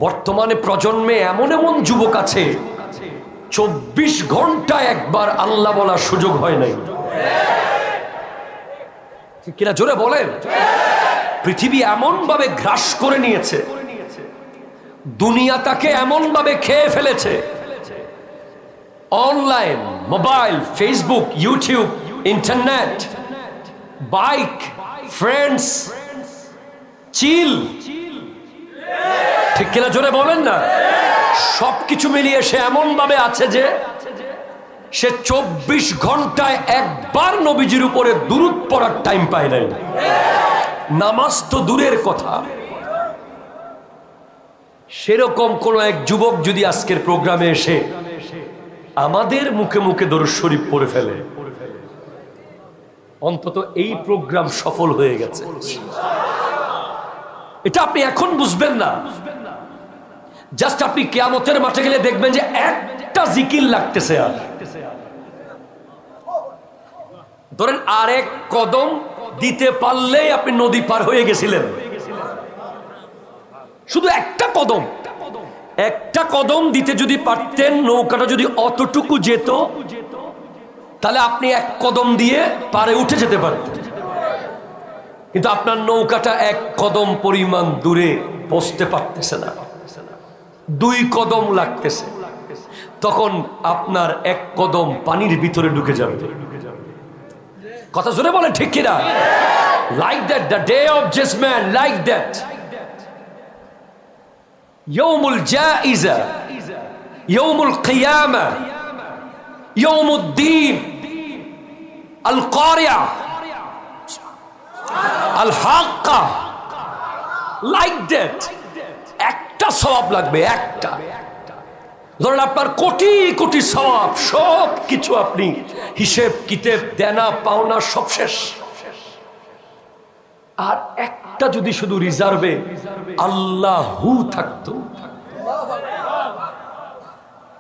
বর্তমানে প্রজন্মে এমন এমন যুবক আছে 24 ঘন্টা একবার আল্লাহ বলার সুযোগ হয় নাই। কিনা জোরে বলেন। পৃথিবী এমন ভাবে গ্রাস করে নিয়েছে, দুনিয়া তাকে এমন ভাবে খেয়ে ফেলেছে। Online, mobile, Facebook, YouTube, internet, bike, friends, chill, ঠিক কিনা জোরে বলেন না। সবকিছু মিলিয়ে সে এমন ভাবে আছে যে সে 24 ঘন্টায় একবার নবীজির উপরে দুরূদ পড়ার টাইম পায় নাই। নামাজ তো দূরের কথা। সেরকম কোন এক যুবক যদি আজকের প্রোগ্রামে এসে আমাদের মুখে মুখে দরুদ শরীফ পড়ে ফেলে, অন্তত এই প্রোগ্রাম সফল হয়ে গেছে। এটা আপনি এখন বুঝবেন না, জাস্ট আপনি কিয়ামতের মাঠে গেলে দেখবেন যে একটা জিকির লাগতেছে। আর ধরেন আরেক কদম দিতে পারলেই আপনি নদী পার হয়ে গেছিলেন। শুধু একটা কদম দিতে যদি পারতেন, নৌকাটা যদি অতটুকু যেত, তাহলে আপনি এক কদম দিয়ে পারে উঠে যেতে পারতেন। কিন্তু আপনার নৌকাটা এক কদম পরিমাণ দূরে পৌঁছতে পারতেছে না, 2 কদম লাগতেছে। তখন আপনার এক কদম পানির ভিতরে ঢুকে যাবে। কথা জোরে বলে ঠিক কিনা? Like that the day of judgement, like that ইয়াউমুল জাইজা, ইয়াউমুল কিয়ামা, ইয়াউমুদ্দিন, আল কারিয়া, আল হাক্কা, লাইক দ্যাট। একটা সওয়াব লাগবে, একটা। ধরেন আপনার কোটি কোটি সওয়াব, সব কিছু আপনি হিসেব কিতাব, দেনা পাওনা সব শেষ, আর একটা যদি শুধু রিজার্ভে আল্লাহু থাকতো,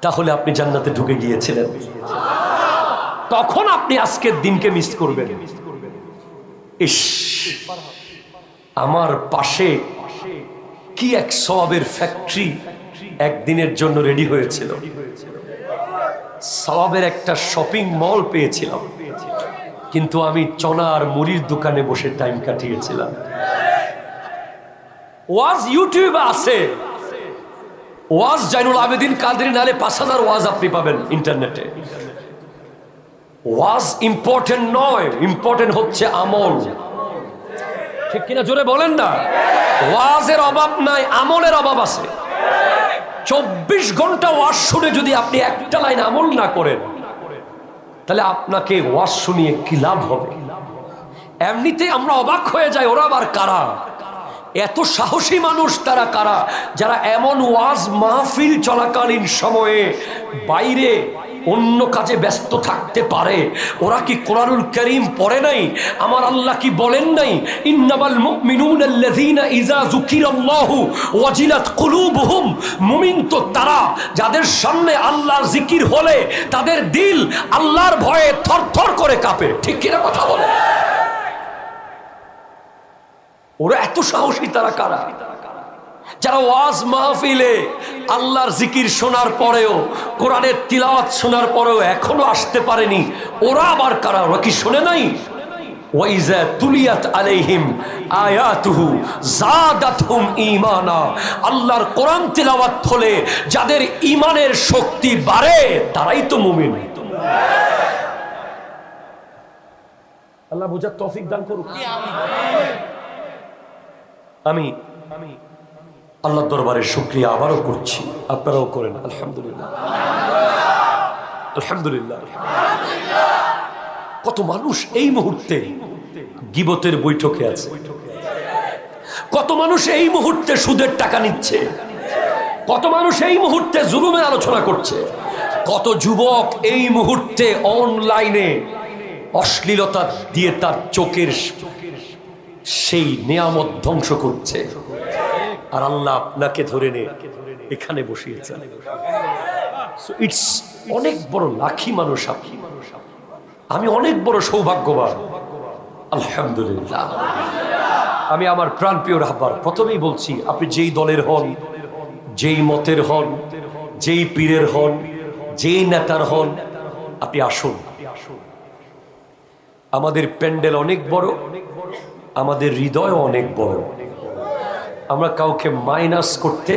তাহলে আপনি জান্নাতে ঢুকে গিয়েছিলেন। তখন আপনি আজকের দিনকে মিস করবেন। ইস, আমার পাশে কি এক সওয়াবের ফ্যাক্টরি একদিনের জন্য রেডি হয়েছিল। সওয়াবের একটা শপিং মল পেয়েছিলাম, কিন্তু আমি চনা আর মুড়ির দোকানে বসে টাইম কাটিয়েছিলাম। ওয়াজ ইউটিউবে আছে, ওয়াজ জাইনুল আবেদিন কাদরি নালে 5000 ওয়াজ আপনি পাবেন ইন্টারনেটে। ওয়াজ ইম্পর্টেন্ট নয়, ইম্পর্টেন্ট হচ্ছে আমল। ঠিক কিনা জোরে বলেন না। ওয়াজের অভাব নাই, আমলের অভাব আছে। 24 ঘন্টা ওয়াজ শুনে যদি আপনি একটা লাইন আমল না করেন, তাহলে আপনাকে ওয়াজ শুনিয়ে কি লাভ হবে? এমনিতে আমরা অবাক হয়ে যাই, ওরা আবার কারা? এত সাহসী মানুষ তারা কারা, যারা এমন ওয়াজ মাহফিল চলাকালীন সময়ে বাইরে অন্য কাজে ব্যস্ত থাকতে পারে? ওরা কি কোরআনুল কারীম পড়ে নাই? আমার আল্লাহ কি বলেন নাই, ইন্নামাল মুমিনুনা আল্লাযীনা ইযা যুকিরাল্লাহু ওয়াজিলাত কুলুবুহুম? মুমিন তো তারা যাদের সামনে আল্লাহর জিকির হলে তাদের দিল আল্লাহর ভয়ে থরথর করে কাঁপে। ঠিক কিনা কথা বলে? ওরা এত সাহসী তারা কারা, যারা ওয়াজ মাহফিলে আল্লাহর জিকির শোনার পরেও, কোরআনের তিলাওয়াত শোনার পরেও এখনো আসতে পারেনি? ওরা আবার কারা? ওরা কি শোনে নাই? ওয়াইজা তুলিয়াত আলাইহিম আয়াতুহু যাদাতহুম ঈমানা। আল্লাহর কোরআন তিলাওয়াত হলে যাদের ঈমানের শক্তি বাড়ে, তারাই তো মুমিন। আল্লাহ বুঝার তৌফিক দান করুক। আমি আল্লাহর দরবারে শুকরিয়া আবারও করছি, আপনারাও করেন। আলহামদুলিল্লাহ, আলহামদুলিল্লাহ। কত মানুষ এই মুহূর্তে গীবতের বৈঠকে আছে, কত মানুষ এই মুহূর্তে সুদের টাকা নিচ্ছে, কত মানুষ এই মুহূর্তে জুলুমের আলোচনা করছে, কত যুবক এই মুহূর্তে অনলাইনে অশ্লীলতা দিয়ে তার চোখের সেই নিয়ামত ধ্বংস করছে। আর আল্লাহ আপনাকে ধরে নে এখানে বসিয়েছেন। ইটস অনেক বড় লাখি মানুষ আপনি, আমি অনেক বড় সৌভাগ্যবান। আলহামদুলিল্লাহ। আমি আমার প্রাণপ্রিয় রাহবার প্রথমেই বলছি, আপনি যেই দলের হন, যেই মতের হন, যেই পীরের হন, যেই নেতার হন, আপনি আসুন। আমাদের প্যান্ডেল অনেক বড়, আমাদের হৃদয় অনেক বড়। আমরা কাউকে মাইনাস করতে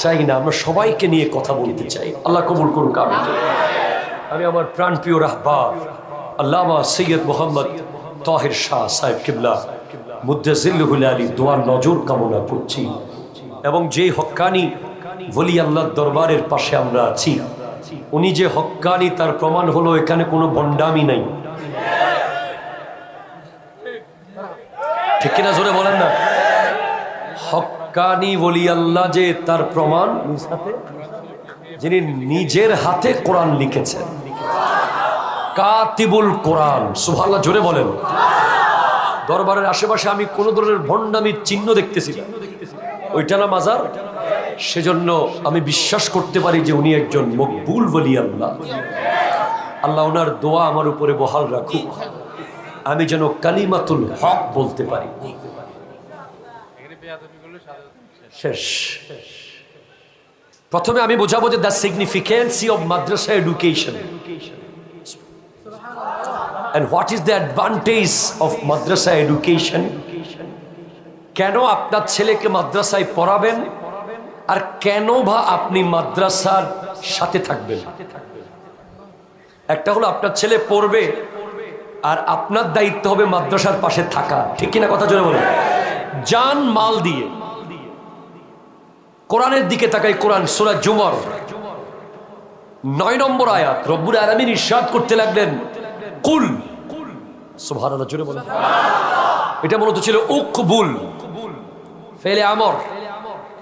চাই না, আমরা সবাইকে নিয়ে কথা বলতে চাই। আল্লাহ কবুল করুক। আমি আমার প্রাণপ্রিয় রাহবার আল্লামা সৈয়দ মোহাম্মদ তাহের শাহ সাহেব কিবলা মুদ্দাজিল্লুহুল আলী দোয়ার নজর কামনা করছি, এবং যে হক্কানি ওলি আল্লাহর দরবারের পাশে আমরা আছি, উনি যে হক্কানি তার প্রমাণ হলো এখানে কোনো ভণ্ডামি নাই। ঠিক কিনা জোরে বলেন না? হক্কানি ওলি আল্লাহ যে তার প্রমাণ যিনি নিজের হাতে কোরআন লিখেছেন, কাতিবুল কোরআন। সুবহানাল্লাহ জোরে বলেন। দরবারের আশেপাশে আমি কোন ধরনের ভণ্ডামির চিহ্ন দেখতেছি না, ওইটা না মাজার। সেজন্য আমি বিশ্বাস করতে পারি যে উনি একজন মকবুল ওলি আল্লাহ। আল্লাহ ওনার দোয়া আমার উপরে বহাল রাখুক, আমি যেন কালিমাতুল হক বলতে পারি। শেষ। প্রথমে আমি বোঝাবো যে the significance of madrasa education and what is the advantage of madrasa education। কেন আপনার ছেলেকে মাদ্রাসায় পড়াবেন, আর কেন বা আপনি মাদ্রাসার সাথে থাকবেন। একটা হলো আপনার ছেলে পড়বে, আর আপনার দায়িত্ব হবে মাদ্রাসার পাশে থাকা। ঠিক কিনা কথা জোরে বলেন? জান মাল দিয়ে। কোরআনের দিকে তাকাই, কোরআন সূরা জুমার 9 নম্বর আয়াত, রব্বুল আলামিন ইরশাদ করতে লাগলেন কুল। সুবহানাল্লাহ জোরে বলেন। এটা মূলত ছিল উকবুল, ফেলে আমর।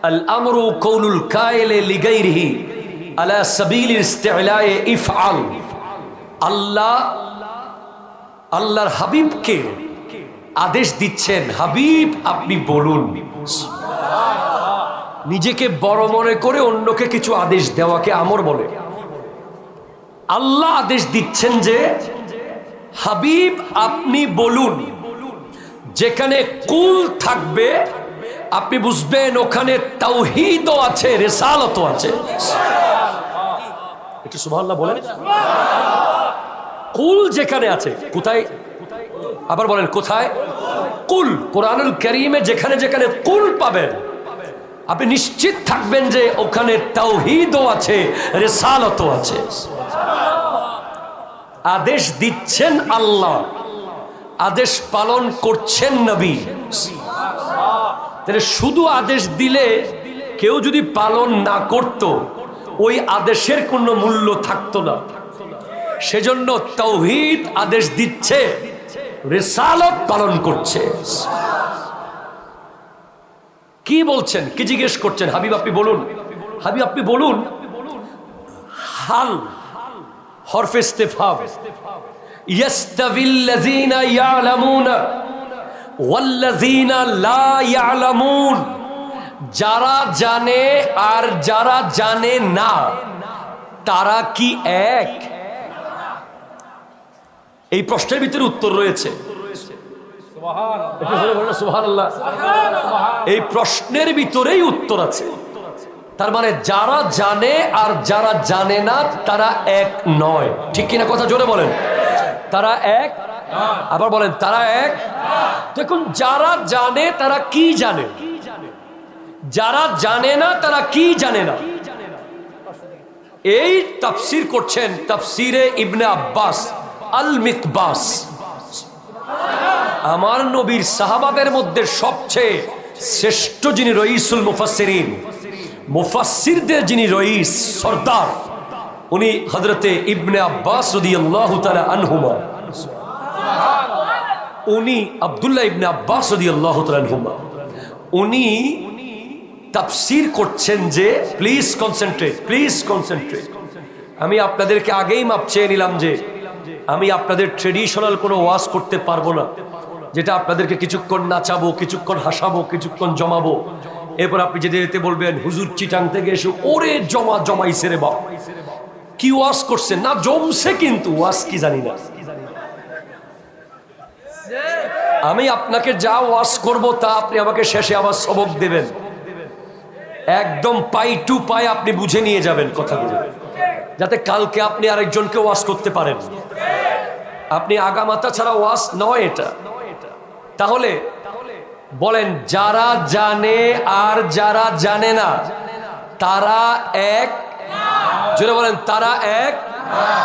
আল আমরু কওলুল কাইল লিগাইরিহি আলা সাবিলিল ইস্তি'লা'i ইফআল। আল্লাহর হাবিবকে আদেশ দিচ্ছেন, হাবিব আপনি বলুন। নিজেকে বড় মনে করে অন্যকে কিছু আদেশ দেওয়াকে আমর বলে। আল্লাহ আদেশ দিচ্ছেন যে হাবিব আপনি বলুন। যেখানে কুল থাকবে আপনি বুঝবেন ওখানে তাওহীদও আছে, রিসালাতও আছে। একটু সুবহানাল্লাহ বলেন। কুল যেখানে আছে, কোথায়? আবার বলেন কোথায়? কুল। কোরআনুল কারীমে যেখানে যেখানে কুল পাবেন আপনি নিশ্চিত থাকবেন যে ওখানে তাওহীদও আছে, রিসালাতও আছে। আদেশ দিচ্ছেন আল্লাহ, আদেশ পালন করছেন নবী। তাহলে শুধু আদেশ দিলে কেউ যদি পালন না করত, ওই আদেশের কোনো মূল্য থাকতো না। সেজন্য তাওহীদ আদেশ দিচ্ছে, রিসালাত পালন করছে। কি বলছেন? কি জিজ্ঞেস করছেন? হাবিব আপনি বলুন, হাবিব আপনি বলুন। হাল হরফে ইস্তিফহাম। ইয়াস্তাবিল্লাযীনা ইয়ালামুনা ওয়াল্লাযীনা লা ইয়ালামুন। যারা জানে আর যারা জানে না তারা কি এক? এই প্রশ্নের ভিতরে উত্তর রয়েছে। সুবহানাল্লাহ। এই প্রশ্নের ভিতরেই উত্তর আছে। তার মানে যারা জানে আর যারা জানে না তারা এক নয়। ঠিক কিনা কথা জোরে বলেন? তারা এক। আবার বলেন তারা এক। দেখুন, যারা জানে তারা কি জানে, যারা জানে না তারা কি জানে না। এই তাফসীর করছেন তাফসীরে ইবনে আব্বাস আল মিকবাস। আমার নবীর সাহাবাদের মধ্যে সবচেয়ে শ্রেষ্ঠ যিনি রইসুল মুফাসসিরিন, মুফাসসিরদের যিনি রইস সর্দার, উনি হযরতে ইবনে আব্বাস রাদিয়াল্লাহু তাআলা আনহুমা। উনি আব্দুল্লাহ ইবনে আব্বাস রাদিয়াল্লাহু তাআলা আনহুমা, উনি তাফসীর করছেন যে, প্লিজ কনসেন্ট্রেট, প্লিজ কনসেন্ট্রেট। আমি আপনাদেরকে আগেই মাপ চেয়ে নিলাম যে আমি আপনাদের ট্রেডিশনাল কোনো ওয়াজ করতে পারবো না, যেটা আপনাদেরকে কিছুক্ষণ নাচাবো, কিছুক্ষণ হাসাবো, কিছুক্ষণ জমাবো, এরপর আপনি যেতে যেতে বলবেন হুজুর চিটাং থেকে এসে ওরে জমাইছে রে বাপ, কি ওয়াজ করছেন না, জমছে কিন্তু ওয়াজ কি জানি না। আমি আপনাকে যা ওয়াজ করব তা আপনি আমাকে শেষে আবার সবক দেবেন। একদম পাই টু পাই আপনি বুঝে নিয়ে যাবেন কথাগুলো, যাতে কালকে আপনি আরেকজনকে ওয়াজ করতে পারেন। আপনি আগামাতা ছাড়া ওয়াজ নয় এটা। তাহলে বলেন, যারা জানে আর যারা জানে না তারা এক? জোরে বলেন, তারা এক?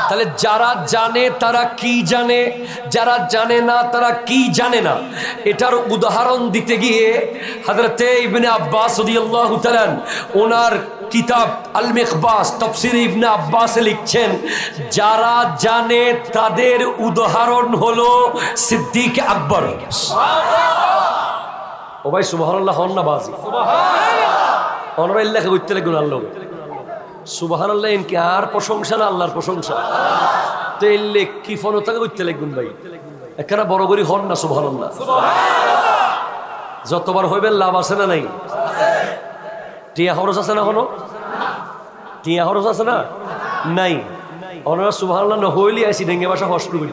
তাহলে যারা জানে তারা কি জানে, যারা জানে না তারা কি জানে না, এটার উদাহরণ দিতে গিয়ে হযরতে ইবনে আব্বাস রাদিয়াল্লাহু তাআলা ওনার কিতাব আল মিকবাস তাফসীর ইবনে আব্বাস লিখছেন, যারা জানে তাদের উদাহরণ হলো সিদ্দিক আকবর। ও ভাই সুবহানাল্লাহ হন না বাজি, সুবহানাল্লাহ অনরাইল্লাহ কইতে লাগুন আল্লাহ সুবহানাল্লাহ। ইনকি আর প্রশংসা না আল্লাহর প্রশংসা, তো এলে কি ফলতাকে কইতে লাগুন ভাই, একখানা বড় করি হন না সুবহানাল্লাহ। যতবার হইবেন লাভ আছে না নাই? টিয়া খরচ আছে না? হনো টিয়া খরচ আছে না? নাই। ওনারা সুবহানাল্লাহ না হইলি আইসি ডেঙ্গে ভাষা হস্ট করি,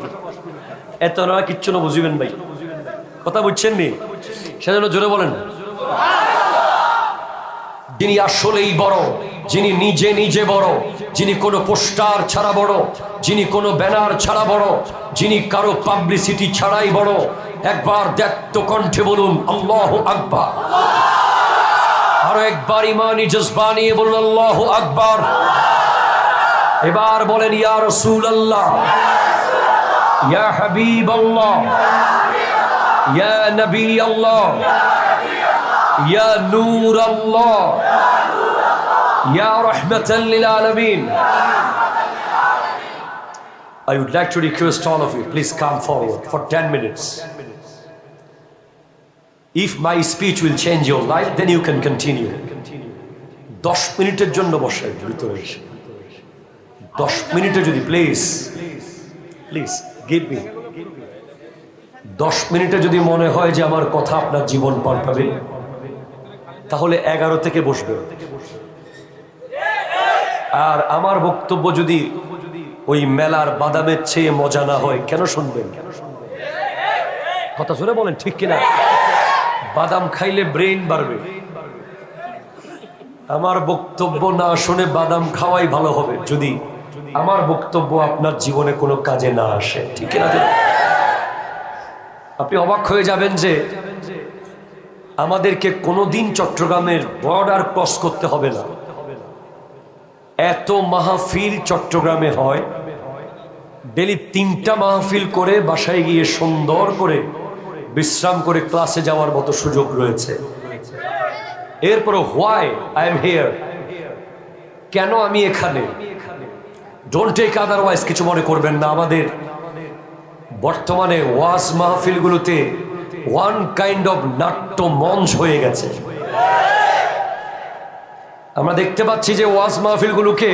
এত ওনারা কিচ্ছু না বুঝিবেন ভাই, কথা বুঝছেন নি? সেজন্য জোরে বলেন, যিনি আসলেই বড়, যিনি নিজে নিজে বড়, যিনি কোনো পোস্টার ছাড়া বড়, যিনি কোনো ব্যানার ছাড়া বড়, যিনি কারো পাবলিসিটি ছাড়াই বড়, একবার দ্যক্ত কণ্ঠে বলুন আল্লাহু আকবার। আরো একবার ইমানি জজবা নিয়ে বলুন আল্লাহু আকবার। এবার বলেন ইয়া রাসূলুল্লাহ, ইয়া হাবিবাল্লাহ, ইয়া নবী আল্লাহ, ইয়া নূর আল্লাহ, ইয়া রাহমাতাল লিল আলামিন। I would like to request all of you, please come forward for 10 minutes. If my speech will change your life, then you can continue. 10 মিনিটের জন্য বসেন ভিতরে এসে, 10 মিনিটে যদি প্লিজ গিভ মি 10 মিনিটে যদি মনে হয় যে আমার কথা আপনার জীবন পাল্টাবে, তাহলে 11 থেকে বসবে। আর আমার বক্তব্য যদি ওই মেলার বাদামের চেয়ে মজা না হয়, কেন শুনবেন? কথা শুনে বলেন ঠিক কিনা? বাদাম খাইলে ব্রেইন বাড়বে, আমার বক্তব্য না শুনে বাদাম খাওয়াই ভালো হবে, যদি আমার বক্তব্য আপনার জীবনে কোনো কাজে না আসে, ঠিক কিনা? আপনি অবাক হয়ে যাবেন যে আমাদেরকে কোনোদিন চট্টগ্রামের বর্ডার ক্রস করতে হবে না, এত মাহফিল চট্টগ্রামে হয়। ডেলি 3টা মাহফিল করে বাসায় গিয়ে সুন্দর করে বিশ্রাম করে ক্লাসে যাওয়ার মতো সুযোগ রয়েছে। এরপর হোয়াই আই এম হিয়ার, কেন আমি এখানে? ডোন্ট টেক আদারওয়াইজ, কিছু মনে করবেন না। আমাদের বর্তমানে ওয়াজ মাহফিলগুলোতে ওয়ান কাইন্ড অফ নাট্য মঞ্চ হয়ে গেছে। আমরা দেখতে পাচ্ছি যে ওয়াজ মাহফিলগুলোকে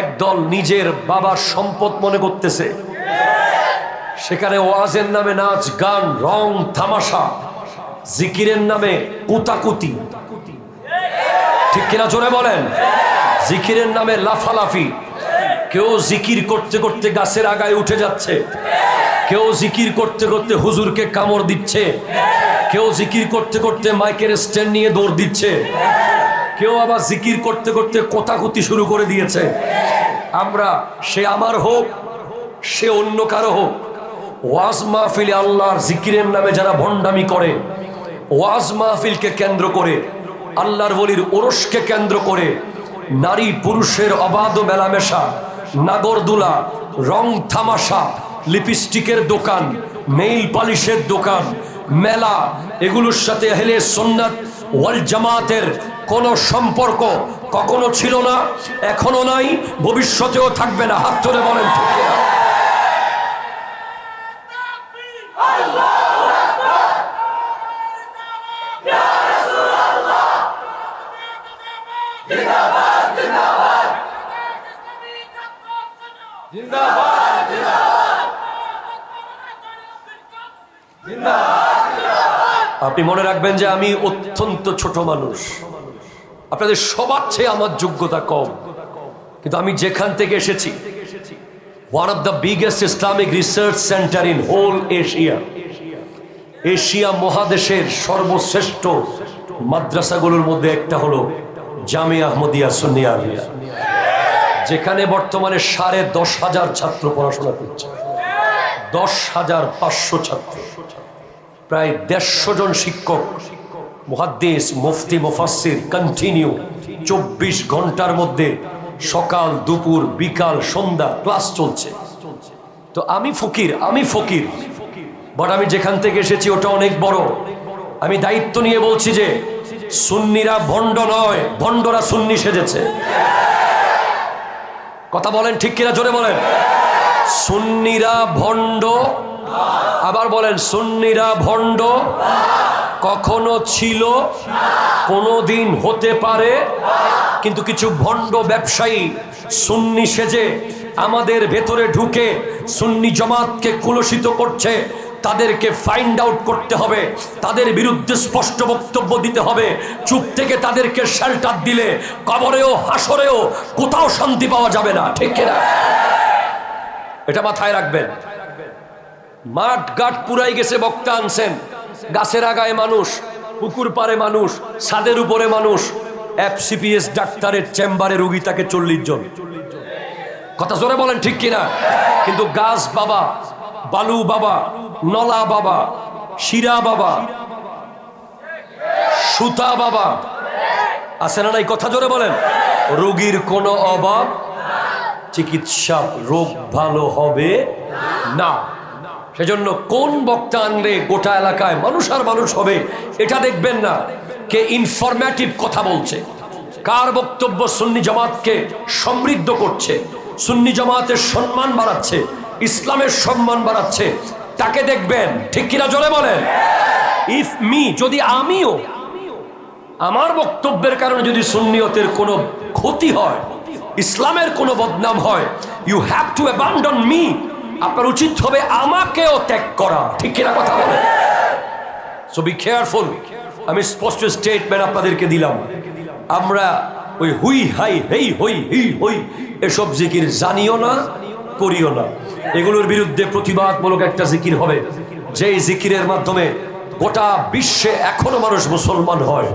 একদল নিজের বাবার সম্পদ মনে করতেছে, সেখানে ওয়াজের নামে নাচ গান, রং তামাশা, জিকিরের নামে কুতাকুতি, ঠিক কিনা জোরে বলেন? জিকিরের নামে লাফালাফি, কেউ জিকির করতে করতে গাছের আগায় উঠে যাচ্ছে, কেউ জিকির করতে করতে হুজুরকে কামড় দিচ্ছে, কেউ জিকির করতে করতে মাইকের স্ট্যান্ড নিয়ে দৌড় দিচ্ছে, কেউ আবার জিকির করতে করতে কোতাকুতি শুরু করে দিয়েছে। আমরা, সে আমার হোক সে অন্য কারো হোক, ওয়াজ মাহফিলে আল্লাহর জিকিরের নামে যারা ভণ্ডামি করে, ওয়াজ মাহফিলকে কেন্দ্র করে, আল্লাহর ওলির ওরসকে কেন্দ্র করে নারী পুরুষের অবাধ মেলামেশা, নাগরদোলা, রং তামাশা, লিপস্টিকের দোকান, নেইল পালিশের দোকান, মেলা, এগুলোর সাথে আহলে সুন্নাত ওয়াল জামাতের কোনো সম্পর্ক কখনো ছিল না, এখনো নাই, ভবিষ্যতেও থাকবে না। হাত ধরে বলেন ঠিক কিনা? আপনি মনে রাখবেন যে আমি অত্যন্ত ছোট মানুষ, আপনাদের সবার চেয়ে আমার যোগ্যতা কম, কিন্তু আমি যেখান থেকে এসেছি, one of the biggest Islamic research centre in whole Asia, Asia মহাদেশের সর্বশ্রেষ্ঠ মাদ্রাসাগুলোর মধ্যে একটা হলো জামিয়া আহমদিয়া সুন্নিয়া আলিয়া, যেখানে বর্তমানে 10,500 ছাত্র পড়াশোনা করছে, 10,500 ছাত্র, প্রায় 150 জন শিক্ষক, মুহাদ্দিস, মুফতি, মুফাসসির, কন্টিনিউ 24 ঘন্টার মধ্যে সকাল দুপুর বিকাল সন্ধ্যা ক্লাস চলছে। তো আমি ফকির, বাট আমি যেখান থেকে এসেছি ওটা অনেক বড়। আমি দায়িত্ব নিয়ে বলছি যে সুন্নিরা ভণ্ড নয়, ভণ্ডরা সুন্নি সেজেছে। কথা বলেন ঠিক কিনা, জোরে বলেন। সুন্নিরা ভণ্ড, আবার বলেন সুন্নিরা ভণ্ড কখনো ছিল, কোনোদিন হতে পারে। কিন্তু কিছু ভণ্ড ব্যবসায়ী সুন্নি সেজে আমাদের ভেতরে ঢুকে সুন্নি জামাতকে কুলসিত করছে। তাদেরকে ফাইন্ড আউট করতে হবে, তাদের বিরুদ্ধে স্পষ্ট বক্তব্য দিতে হবে। চুপ থেকে তাদেরকে শেল্টার দিলে কবরেও হাসরেও কোথাও শান্তি পাওয়া যাবে না, ঠিক কিনা? এটা মাথায় রাখবেন। মাঠ ঘাট পুরাই গেছে, বক্তা আনছেন, গাছের আগায় মানুষ, পুকুর পারে মানুষ, ছাদের উপরে মানুষ, FCPS ডাক্তারের চেম্বারে রোগী থাকে 40 জন। কথা জোরে বলেন ঠিক কিনা? কিন্তু গাছ বাবা, বালু বাবা, নলা বাবা, শিরা বাবা, সুতা বাবা আছে না নাই? কথা জোরে বলেন। রোগীর কোনো অভাব, চিকিৎসা, রোগ ভালো হবে না। সেজন্য কোন বক্তা আনলে গোটা এলাকায় মানুষ আর মানুষ হবে এটা দেখবেন না। কে ইনফরমেটিভ কথা বলছে, কার বক্তব্য সুন্নি জামাতকে সমৃদ্ধ করছে, সুন্নি জামাতের সম্মান বাড়াচ্ছে, ইসলামের সম্মান বাড়াচ্ছে, তাকে দেখবেন, ঠিক কিনা জোরে বলেন। ইফ মি, যদি আমিও আমার বক্তব্যের কারণে যদি সুন্নিয়তের কোনো ক্ষতি হয়, ইসলামের কোনো বদনাম হয়, you have to abandon me. আপনার উচিত হবে আমাকেও ত্যাগ করা, ঠিক কিনা কথা বলেন। So be careful. আমি স্পষ্ট স্টেটমেন্ট আপনাদেরকে দিলাম। আমরা ওই হুই হাই হেই হই হি হই এসব জিকির জানিও না, করিও না। এগুলোর বিরুদ্ধে প্রতিবাদমূলক একটা জিকির হবে, যে জিকিরের মাধ্যমে গোটা বিশ্বে এখনো মানুষ মুসলমান হয়।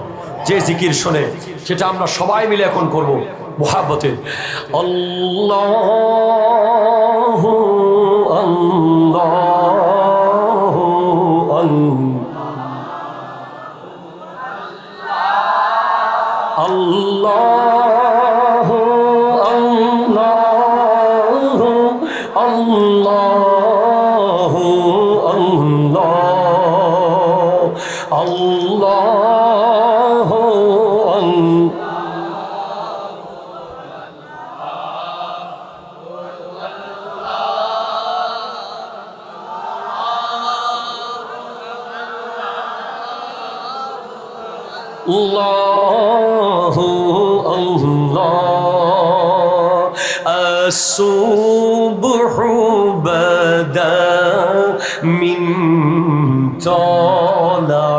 যে জিকির শোনে সেটা আমরা সবাই মিলে এখন করব মুহাব্বতে। আল্লাহু আল্লাহু আল্লাহু আল্লাহু আল্লাহু আল্লাহু Allahu Allah. As-subhu bada min tala'atihi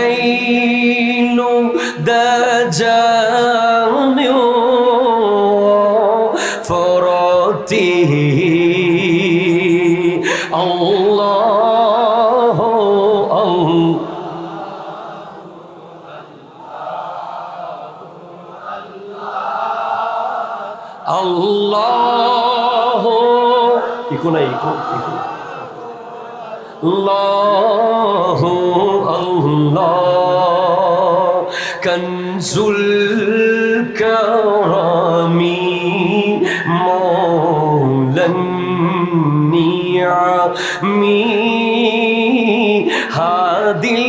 wal-laylu daja min faratihi. Allah Allah, iku na iku. Allahu Allah, kanzul karami, maulan ni'ami, hadil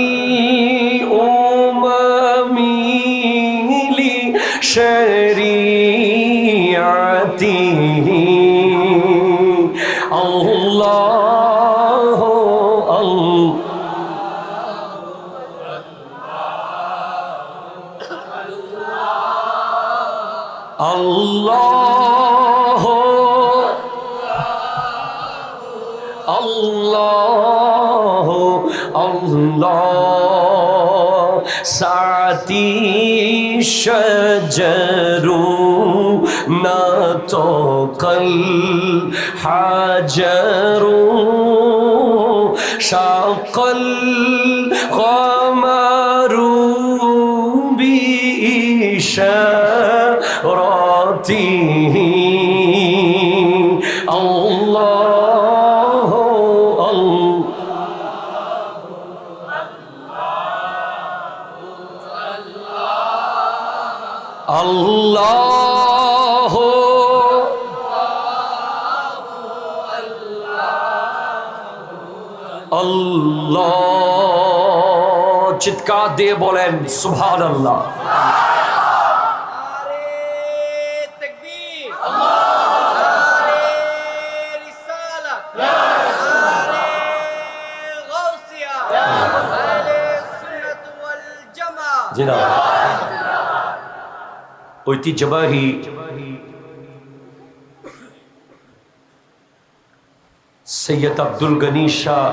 umami li syari Allahu Allahu Allahu Allah Sa'ati shajaru نطق الحجر শাকাল কমারু বিইশারাতিহি আল্লাহু আল্লাহু আল্লাহ। চিৎকার দিয়ে বলেন সুবহানাল্লাহ। ঐতিহ্যবাহী Syed Abdul Gani Shah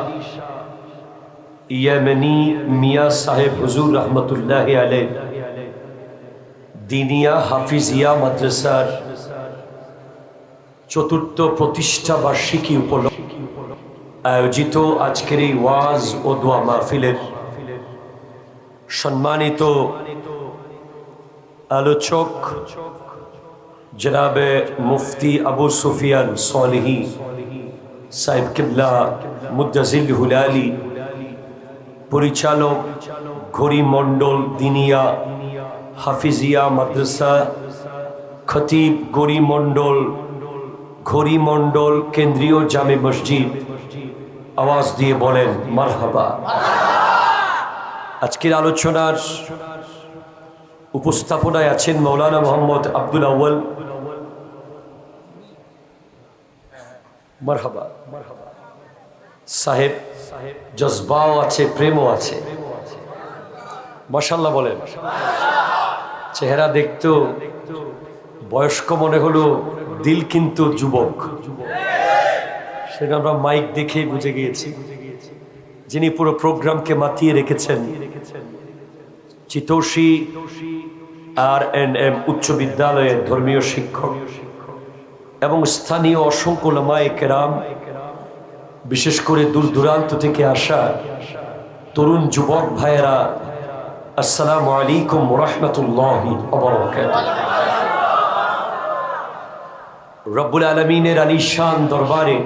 Yemeni মিয়া সাহেব হুজুর রহমতুল্লাহ আলাইহ দিনিয়া হাফিজিয়া মাদ্রাসার চতুর্থ প্রতিষ্ঠা বার্ষিকী উপলক্ষে আয়োজিত আজকের এই ওয়াজ ও দোয়া মাহফিলের সম্মানিত আলোচক জনাবে মুফতি আবু সুফিয়ান সলিহি সাহেব কিবলা মুদ্দাজিল হুলালি, পরিচালক ঘড়ি মন্ডল দিনিয়া হাফিজিয়া মাদ্রাসা, খতিব ঘড়ি মন্ডল কেন্দ্রীয় জামে মসজিদ, আওয়াজ দিয়ে বলেন মারহাবা। আজকের আলোচনার উপস্থাপনায় আছেন মৌলানা মোহাম্মদ আব্দুল আউয়াল, মারহাবা সাহেব। জজবাও আছে, প্রেমও আছে, মাশাআল্লাহ বলেন। চেহারা দেখতো বয়স্ক মনে হলো, দিল কিন্তু যুবক, সেটা আমরা মাইক দেখে বুঝে গিয়েছি। যিনি পুরো প্রোগ্রামকে মাতিয়ে রেখেছেন, চিতৌসী RNM উচ্চ বিদ্যালয়ের ধর্মীয় শিক্ষক এবং স্থানীয় অসংখ্য উলামায়ে কেরাম, বিশেষ করে দূর দূরান্ত থেকে আসা তরুণ যুবক ভাইয়েরা, আসসালামু আলাইকুম ওয়া রাহমাতুল্লাহি ওয়া বারাকাতুহু। রব্বুল আলামিনের আলিশান দরবারে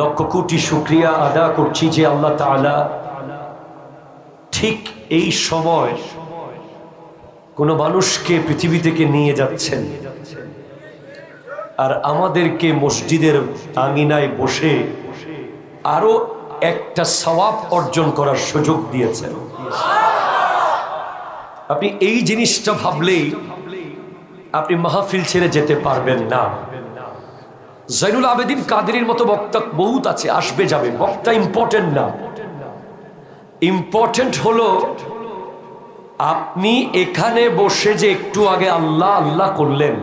লক্ষ কোটি শুকরিয়া আদা করছি যে আল্লাহ তাআলা ঠিক এই সময় কোন মানুষকে পৃথিবী থেকে নিয়ে যাচ্ছেন আর আমাদেরকে মসজিদের আঙিনায় বসে আরো একটা সওয়াব অর্জন করার সুযোগ দিয়েছেন। আপনি এই জিনিসটা ভাবলেই আপনি মাহফিল ছেড়ে যেতে পারবেন না। জয়নুল আবেদিন কাদেরের মতো বক্তা বহুত আছে, আসবে যাবে, বক্তা ইম্পর্টেন্ট না। ইম্পর্টেন্ট হলো আপনি এখানে বসে যে একটু আগে আল্লাহ আল্লাহ করলেন,